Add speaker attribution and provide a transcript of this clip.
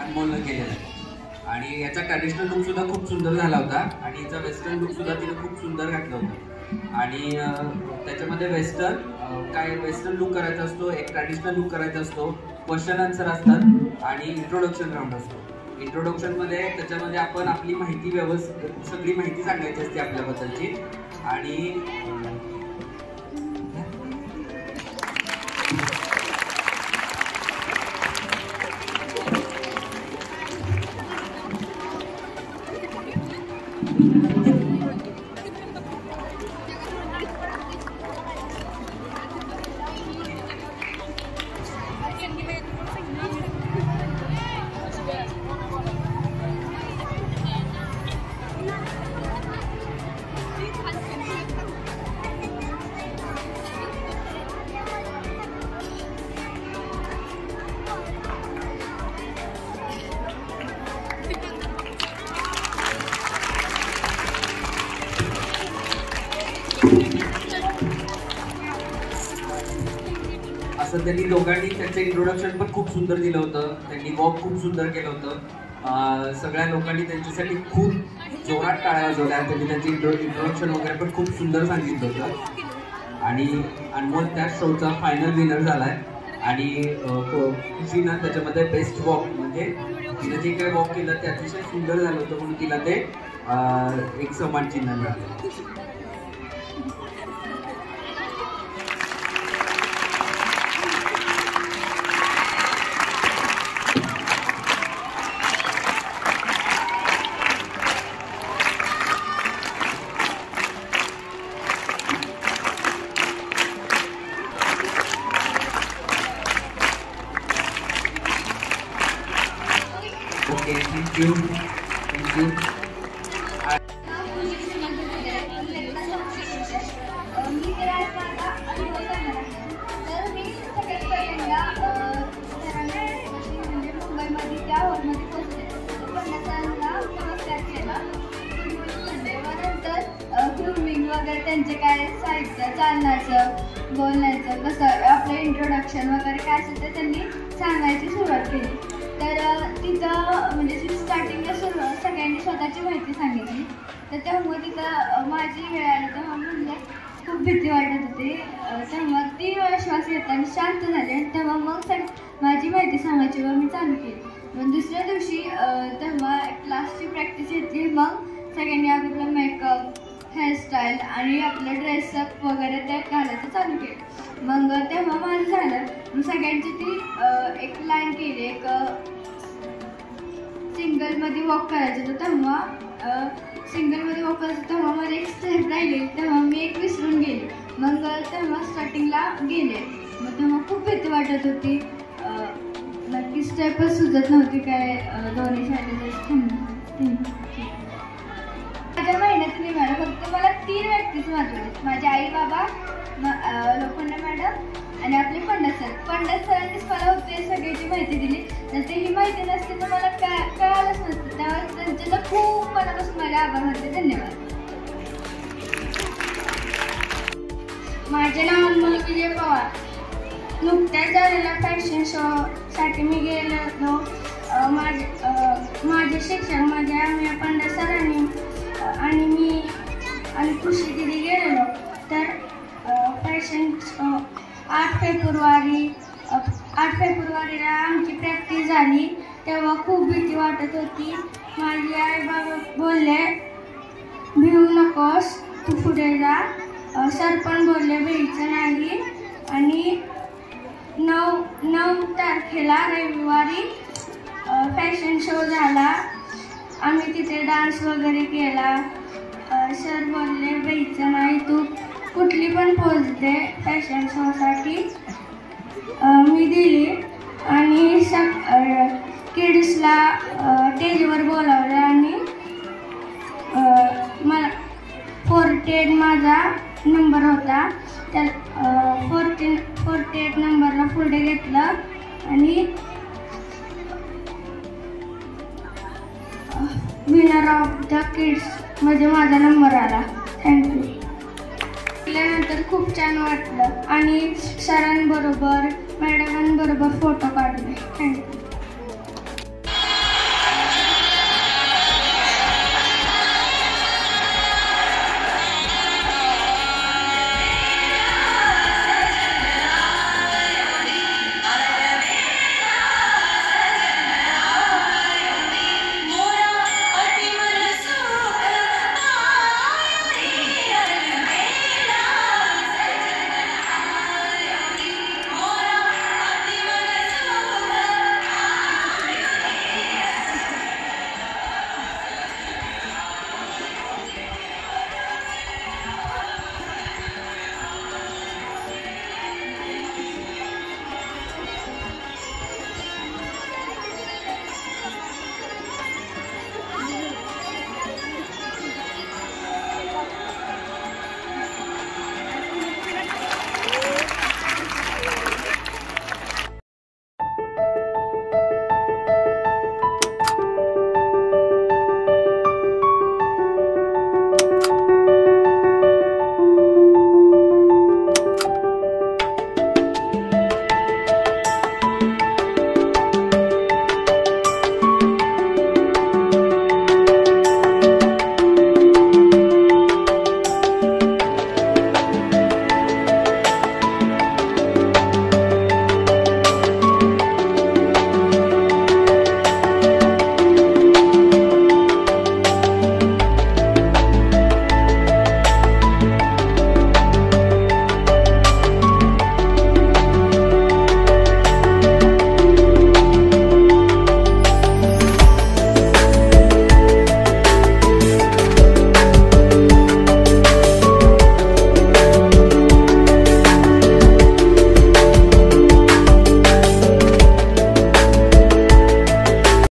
Speaker 1: अनमोलनं केलेलं आहे आणि याचा ट्रॅडिशनल लुक सुद्धा खूप सुंदर झाला होता आणि याचा वेस्टर्न लुक सुद्धा तिने खूप सुंदर घातलं होतं आणि त्याच्यामध्ये वेस्टर्न लुक करायचा असतो, एक ट्रॅडिशनल लुक करायचा असतो, क्वेश्चन आन्सर असतात आणि इंट्रोडक्शन राऊंड असतो. इंट्रोडक्शनमध्ये त्याच्यामध्ये आपण आपली माहिती सगळी माहिती सांगायची असते आपल्याबद्दलची आणि असं त्यांनी दोघांनी त्यांचं इंट्रोडक्शन पण खूप सुंदर दिलं होतं. त्यांनी वॉक खूप सुंदर केलं होतं. सगळ्या लोकांनी त्यांच्यासाठी खूप जोरात टाळ्या वाजवल्या. त्यांनी त्यांचे इंट्रोडक्शन वगैरे पण खूप सुंदर सांगितलं होतं आणि अनमोल त्या शोचा फायनल विनर झालाय आणि खुशीनं त्याच्यामध्ये बेस्ट वॉक म्हणजे तिनं जे काही वॉक केलं ते अतिशय सुंदर झालं होतं म्हणून तिला ते एक सन्मान चिन्ह मिळालं. Okay, thank you. Thank you.
Speaker 2: Grooming वगैरे त्यांचे काय साहित्य, चालण्याचं, बोलण्याचं, कसं आपलं इंट्रोडक्शन वगैरे काय असेल ते त्यांनी सांगायची सुरुवात केली. तर तिथं म्हणजे स्टार्टिंगला सगळ्यांनी स्वतःची माहिती सांगितली. तर त्यामुळे तिथं माझी वेळ आली तेव्हा म्हणजे खूप भीती वाटत होती. तेव्हा 3 वेळा श्वास घेताना शांत झाले आणि तेव्हा मग माझी माहिती सांगायची व मी चालू केली. मग दुसऱ्या दिवशी तेव्हा क्लासची प्रॅक्टिस घेतली. मग सगळ्यांनी आपलं मेकअप, हेअरस्टाईल आणि आपलं ड्रेसअप वगैरे ते घालायचं चालू केलं. मग तेव्हा माझं झालं. मग सगळ्यांची ती एक लाईन केली, एक सिंगलमध्ये वॉक करायचं होतं. तेव्हा सिंगलमध्ये वॉक करायचं तेव्हा मला एक स्टेप राहिली. तेव्हा मी एक विसरून गेले. मग तेव्हा स्टार्टिंगला गेले. मग तेव्हा खूप भीती वाटत होती. नक्की स्टेपच सुचत नव्हती काय दोन्ही साईडला. माझ्या महिन्यात निघालं फक्त मला 3 व्यक्तीच महत्त्वाचे. माझे आई बाबा, लोखंडे मॅडम आणि आपले पंडित सर. पंडित सरांनीच मला होते सगळ्याची माहिती दिली. तर ते ही माहिती नसते तर मला कळालंच नसतं. त्यावेळेस त्यांचे तर खूप मनापासून माझे आभार मानते. धन्यवाद. माझे नाव अनमोल विजय पवार. नुकत्याच झालेल्या फॅशन शोसाठी मी गेलो होतो. माझे शिक्षक माझे आम्ही पंडित सरांनी आणि मी आणि खुशी दिदी गेलेलो. तर फॅशन शो 8 फेब्रुवारीला आमची प्रॅक्टिस झाली. तेव्हा खूप भीती वाटत होती. माझे आई बाबा बोलले भिवू नकोस, तू पुढे जा. सर पण बोलले भीचं नाही. आणि 9 तारखेला रविवारी फॅशन शो झाला. आम्ही तिथे डान्स वगैरे केला. सर बोलले भीचं नाही, तू कुठली पण पोज दे फॅशन शोसाठी. मी दिली आणि किड्सला स्टेजवर बोलावलं आणि मला 48 माझा नंबर होता. त्या 48 नंबरला पुढे घेतलं आणि विनर ऑफ द किड्स मध्ये माझा नंबर आला. थँक्यू. केल्यानंतर खूप छान वाटलं आणि सरांबरोबर मॅडमांबरोबर फोटो काढले. थँक्यू.